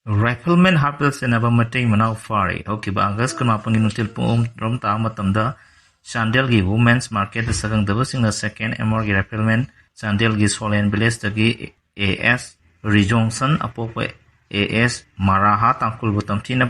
Riflemen HATPA senaba mateng manau fari. Hokiba August kunapang inutil pum rom ta matamda Sandel gi Women's Market sakang dabasing na second MR gi Riflemen Sandel gi Solen Village dagi AS Rijongsan apokwe AS Maraha tangkul butam tina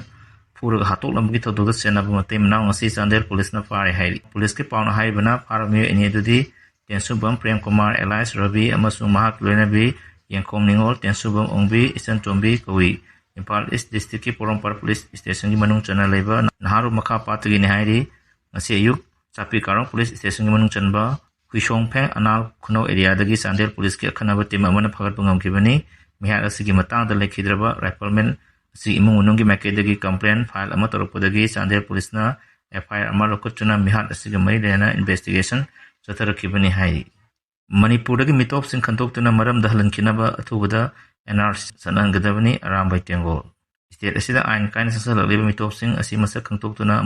pura hatok lamgi thodo senaba mateng manau ngasi Sandel police na fari hairi. Police ki pauna hai bana parami ini dudi Tensubam Prem Kumar Elias Ravi amasung mahak loinabi Yangkong Ningol Tensubam Ongbi Isan Tombi Kawi Impal East District ki Porompar Police Station ki manung chana leba naharu makha patagi ni hairi ngasi ayuk sapi karong Police Station ki manung chanba Huishong Peng Anal Kuno area dagi Sandel Police ki akhanaba tima amana phagat pangam kibani mihar asigi matang da lekhidraba Riflemen si imung unung ki make dagi complaint file ama torokpodagi Sandel Police na FIR ama lokotuna mihar asigi mai lena investigation Kibani hai. Manipur dagi mitop sing kantok tuna maram dahalan kinaba atubada NRC sanan gadabani aram by Tengol. State asida ain kain sasa liba mitop sing asi masa kantok tuna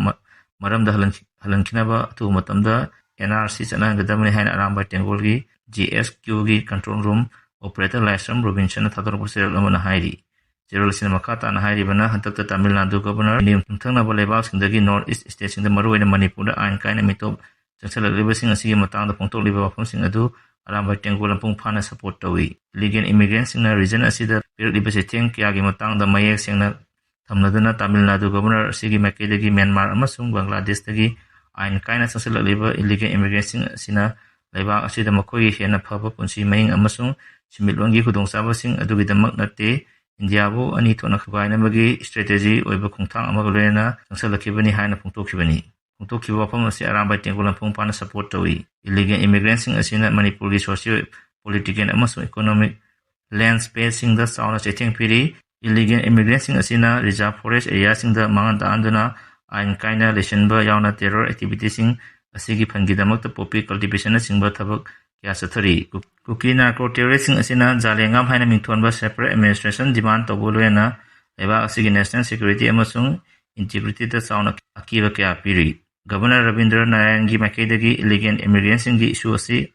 maram dahalan kinaba atu matamda NRC sanan gadabani hai aram by Tengol gi GSQ gi control room operator license provincial na thador posel amana hairi. General Cinema Kata na hairi bana hantak Tamil Nadu governor ni umthang na baleba sing dagi North East State sing da maru ina Manipur ain kain mitop Changsala libasing asigi matang da pongtok liba wafang sing adu aram by Tengol lampung phana support tawi. Illegal immigrants sing na region asida pirak libasi teng kya gi matang da mayek sing na thamnaduna Tamil Nadu governor asigi makedagi Myanmar amasung Bangladesh dagi ain kaina changsala liba illegal immigrants sing asina laiba asida makoi hena phaba punsi maing amasung similwangi khudongchaba sing adugi damak nate India bu ani thona khwaina magi strategy oiba khungthang amaga loena changsala kibani haina pongtok kibani untuk kiba pam asi aram by Tengol lampung pana support tawi. Illegal immigrants sing asina Manipur gi socio political amasung economic land space sing da sauna setting piri illegal immigrants sing asina reserve forest area sing da mangan da anduna ain kaina lesson ba yauna terror activities sing asigi phangi damak ta poppy cultivation na sing ba thabak kya sathari kuki narco terrorist sing asina jalengam haina mingthon ba separate administration demand toboloena eba asigi national security amasung integrity da sauna akiba kya piri Governor Rabindra Narayan gi makedagi illegal immigrants gi issue asi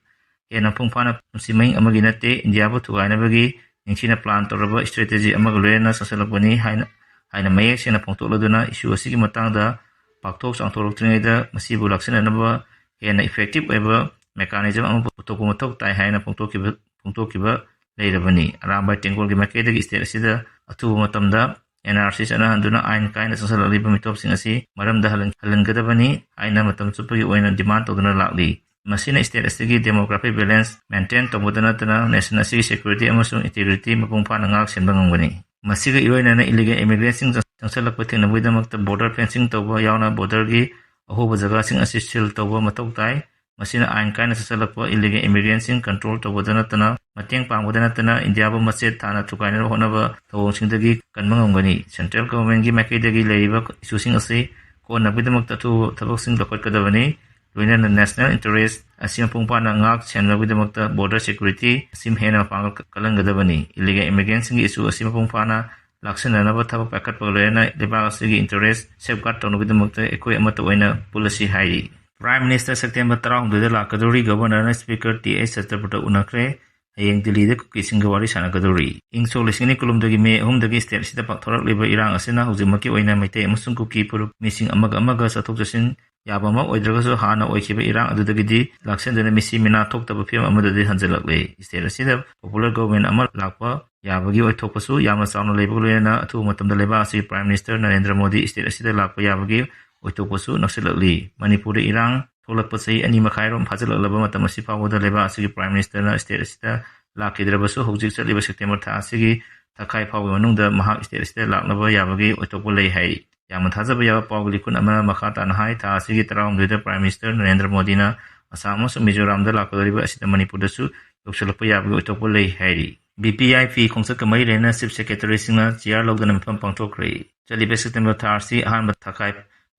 hena phungphana simai amagi nate India bu thuaina bagi ningchina plan toraba strategy amag loena sasalapani haina mayek sena phongtoloduna issue asi gi matangda pakthok sangthorok tringaida masibu laksana naba hena effective eba mechanism am putoku mathok tai haina phongtokiba leirabani aram by Tengol gi makedagi state asida atu matamda NRC sana handuna ain kaina sasala liba mitop sing asi maram da halan gadabani aina matam supagi oina demand toduna lakli masina state asigi demographic balance maintain tobodana tana national security amasung integrity mapungphana ngak senba ngangani masiga iroina na illegal immigrants sing changsalak pathing nabuida makta border fencing toba yauna border gi ahoba jaga sing asi seal toba matok tai masina ain kaina sasalakwa illegal immigrants sing control tobodana tana mateng pangbodana tana India bu maset thana thukaina honaba thawong singdagi kanmangongani central government gi makedagi leiba issue sing ase ko nabidamakta thu thabak sing lokot kadabani loina national interest asim pungpana ngak chennabidamakta border security sim hena pangal kalangadabani illegal immigrants sing issue asim pungpana laksana naba thabak pakat pagloena leba asigi interest safeguard tonobidamakta ekoi amata oina policy hai Prime Minister September 12 lakaduri Governor Speaker T.H. Satrapata unakre hayeng Delhi de kukisinga wari sanakaduri ingso lisingni kulumdagi me ahumdagi state sida pakthorak liba irang asena hujimaki oina maite amasung kuki purup missing amaga sathok jasin yabama oidragasu hana oikiba irang adudagi di laksendana misi mina thoktaba phim amadadi hanjalakle state sida popular government amal lakpa yabagi oithokpasu yamna sauna lebagloena athu matamda leba asi Prime Minister Narendra Modi state sida lakpa yabagi oitopasu naksilakli Manipur irang tholakpasai ani makhairom phajalakaba matam asi pawda leba asigi Prime Minister na state asida lakidrabasu hojik chaliba September tha asigi thakai phawi manungda mahak state asida laknaba yabagi oitopo lei hai yamna thajaba yaba pawgli kun amana makhata na hai tha asigi tarawm duida Prime Minister Narendra Modi na Assam amasung Mizoram da lakadariba asida Manipur dasu loksalapa yabagi oitopo lei hai BPIP khongsak kamai lena Chief Secretary singna chiar logdana mpham pangthokre chaliba September tha asi ahan thakai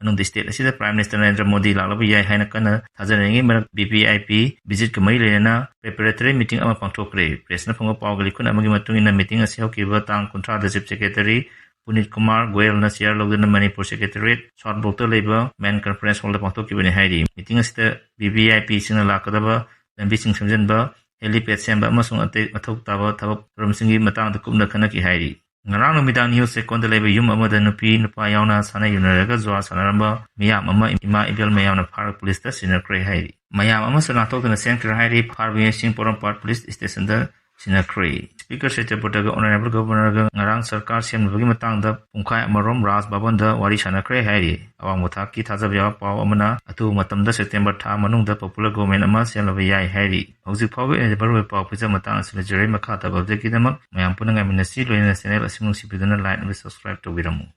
anong state asida Prime Minister Narendra Modi laklaba yai haina kana thajarengi marak BPIP visit kamai lena preparatory meeting ama pangthokre press na phonga pawgali kun amagi matungina meeting asi hokiba tang kontra the Chief Secretary Punit Kumar Goyal na chair logdana Manipur Secretariat short bokta leba main conference hall pangthokibani hairi meeting asida BPIP singna lakadaba lambi sing samjanba helipad semba amasung athok taba thabak ramsingi matang da kumna khana ki hairi Ngarang numidang New Second Leba Yum Amada Nupi Nupa Yauna Sana Yunaraga Juwar Sanarmba Miyam Ama Ima Ibel Mayamna Park Police Station Kray Hairi. Mayam Ama Sanato the Center Hairi Parvin Singporam Park Police Station Sinakri. Speaker Secretary Potaga Honorable Governor Ngarang Sarkar Siam Matang the Punkai Marom Ras Babanda Wari Sanakray Hairi. Awang Mutaki Tazavia Pau Amana Atu Matamda September Tamanung the popular government Amas Yalavaya Hairi. Housi Power and the Barwe Pau Pizza Matang Silajare Makata of the Kidamak, Mayampunanga Ministry, Senate, Simu Sipidana Light and subscribe to Viramu.